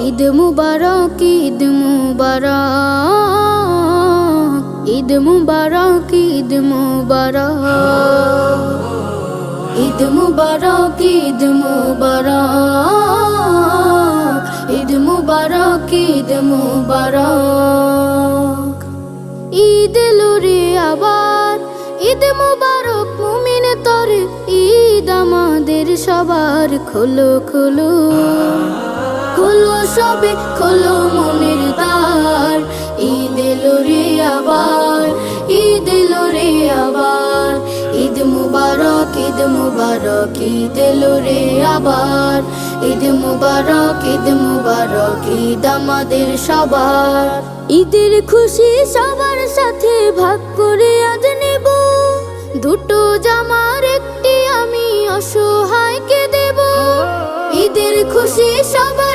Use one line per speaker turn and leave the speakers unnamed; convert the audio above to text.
ঈদ মুবারক, ঈদ মুবারক, ঈদ মুবারক, ঈদ মুবারক, ঈদ মুবারক, ঈদ মুবারক, ঈদ মুবারক, ঈদ মুবারক। ঈদ এলো রে আবার, ঈদ মুবারক মুমিন তরে, ঈদ আমাদের সবার। খোলো খোলো খোলো সবে খোলো মনের দ্বার, ঈদ এলো রে আবার, ঈদ এলো রে আবার। ঈদ মুবারক, ঈদ মুবারক, ঈদ এলো রে আবার। ঈদ মুবারক, ঈদ মুবারক, ঈদ আমাদের সবার। ঈদের খুশি সবার সাথে ভাগ করে আজ নেব, দুটো জামার একটি আমি অসহায়কে দেব। ঈদের খুশি সবার